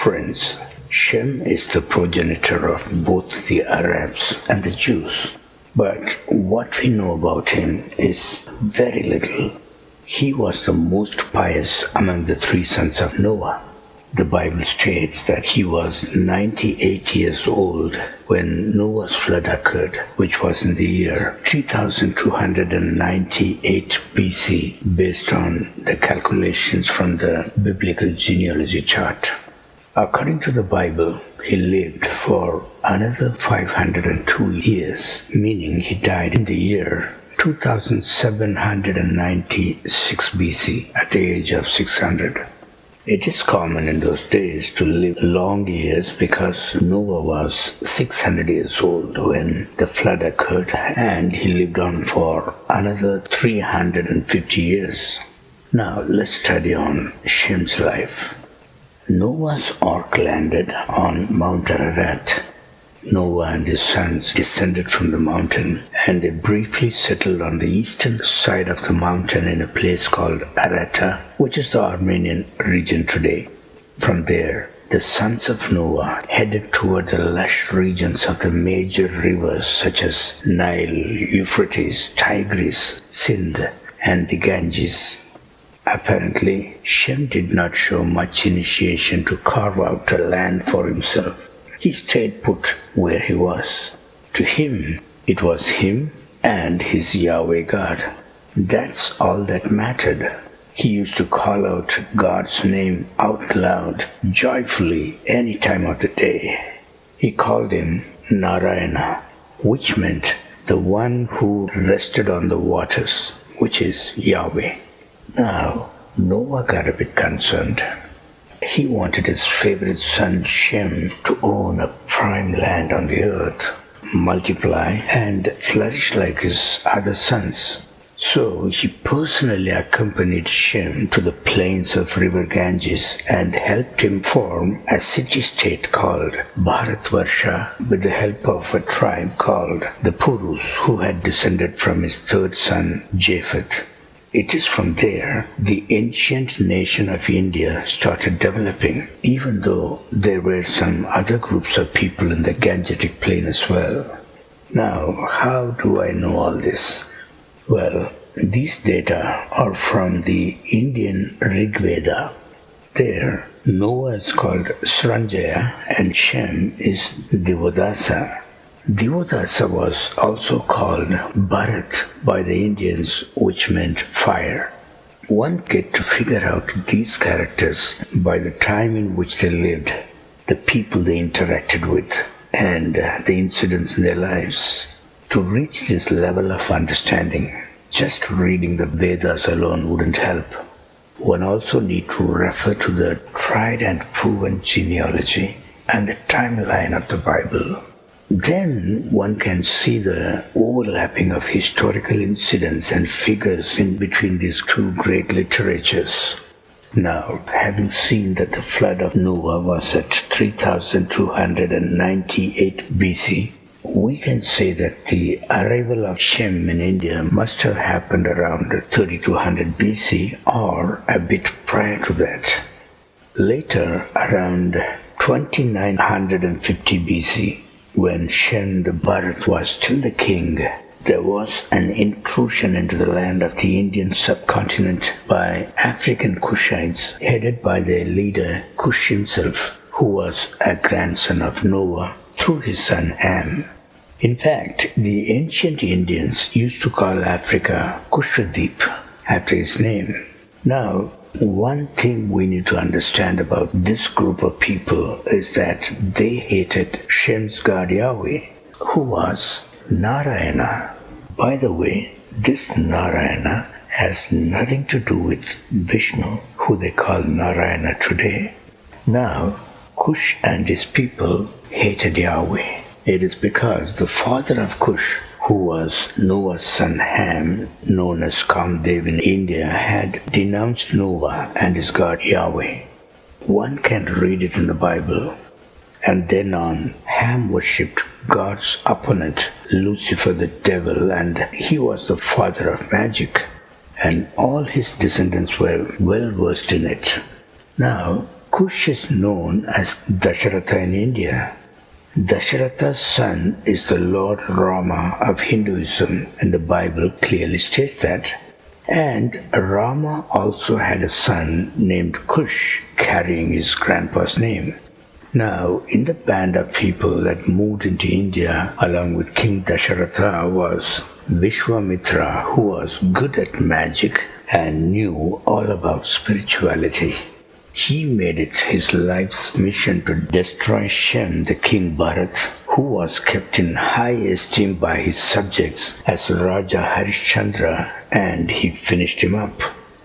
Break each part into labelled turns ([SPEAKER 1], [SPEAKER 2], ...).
[SPEAKER 1] Friends, Shem is the progenitor of both the Arabs and the Jews. But what we know about him is very little. He was the most pious among the three sons of Noah. The Bible states that he was 98 years old when Noah's flood occurred, which was in the year 3298 BC, based on the calculations from the biblical genealogy chart. According to the Bible, he lived for another 502 years, meaning he died in the year 2796 BC at the age of 600. It is common in those days to live long years because Noah was 600 years old when the flood occurred, and he lived on for another 350 years. Now let's study on Shem's life. Noah's ark landed on Mount Ararat. Noah and his sons descended from the mountain, and they briefly settled on the eastern side of the mountain in a place called Arata, which is the Armenian region today. From there, the sons of Noah headed toward the lush regions of the major rivers such as Nile, Euphrates, Tigris, Sindh, and the Ganges. Apparently, Shem did not show much initiation to carve out a land for himself. He stayed put where he was. To him, it was him and his Yahweh God. That's all that mattered. He used to call out God's name out loud, joyfully, any time of the day. He called him Narayana, which meant the one who rested on the waters, which is Yahweh. Now, Noah got a bit concerned. He wanted his favorite son Shem to own a prime land on the earth, multiply, and flourish like his other sons. So he personally accompanied Shem to the plains of river Ganges and helped him form a city-state called Bharatvarsha with the help of a tribe called the Purus, who had descended from his third son Japheth. It is from there the ancient nation of India started developing, even though there were some other groups of people in the Gangetic plain as well. Now, how do I know all this? Well, these data are from the Indian Rig Veda. There, Noah is called Sranjaya and Shem is Divodasa. Divodasa was also called Bharat by the Indians, which meant fire. One gets to figure out these characters by the time in which they lived, the people they interacted with, and the incidents in their lives. To reach this level of understanding, just reading the Vedas alone wouldn't help. One also needs to refer to the tried and proven genealogy and the timeline of the Bible. Then one can see the overlapping of historical incidents and figures in between these two great literatures. Now, having seen that the flood of Noah was at 3298 BC, we can say that the arrival of Shem in India must have happened around 3200 BC or a bit prior to that. Later, around 2950 BC, when Shem the Bharat was still the king, there was an intrusion into the land of the Indian subcontinent by African Kushites headed by their leader Cush himself, who was a grandson of Noah through his son Ham. In fact, the ancient Indians used to call Africa Kushadip after his name. Now, one thing we need to understand about this group of people is that they hated Shem's god Yahweh, who was Narayana. By the way, this Narayana has nothing to do with Vishnu, who they call Narayana today. Now, Cush and his people hated Yahweh. It is because the father of Cush, who was Noah's son Ham, known as Kamdev in India, had denounced Noah and his god Yahweh. One can read it in the Bible. And then on, Ham worshipped God's opponent, Lucifer the devil, and he was the father of magic. And all his descendants were well versed in it. Now, Kush is known as Dasharatha in India. Dasharatha's son is the Lord Rama of Hinduism, and the Bible clearly states that. And Rama also had a son named Kush, carrying his grandpa's name. Now, in the band of people that moved into India along with King Dasharatha was Vishwamitra, who was good at magic and knew all about spirituality. He made it his life's mission to destroy Shem, the king Bharat, who was kept in high esteem by his subjects as Raja Harishchandra, and he finished him up.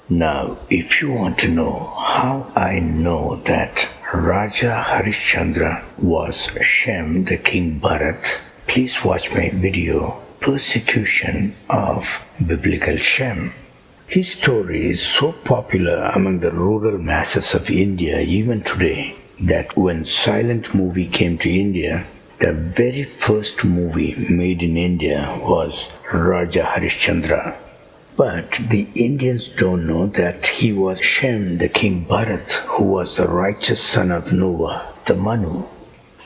[SPEAKER 1] Now, if you want to know how I know that Raja Harishchandra was Shem, the king Bharat, please watch my video, Persecution of Biblical Shem. His story is so popular among the rural masses of India even today that when silent movie came to India, the very first movie made in India was Raja Harishchandra. But the Indians don't know that he was Shem, the king Bharat, who was the righteous son of Noah, the Manu.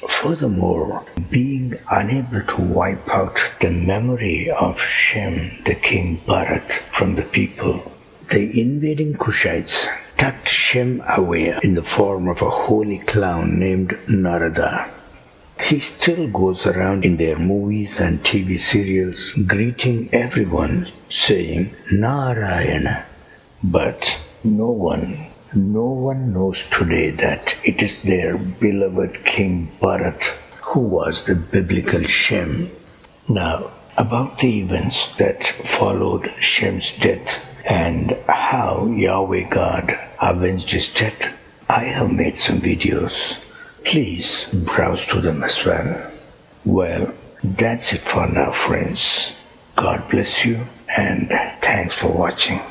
[SPEAKER 1] Furthermore, being unable to wipe out the memory of Shem, the king Bharat, from the people, the invading Kushites tucked Shem away in the form of a holy clown named Narada. He still goes around in their movies and TV serials greeting everyone, saying Narayana. But no one knows today that it is their beloved King Bharat who was the biblical Shem. Now, about the events that followed Shem's death and how Yahweh God avenged his death, I have made some videos. Please browse through them as well. Well, that's it for now, friends. God bless you and thanks for watching.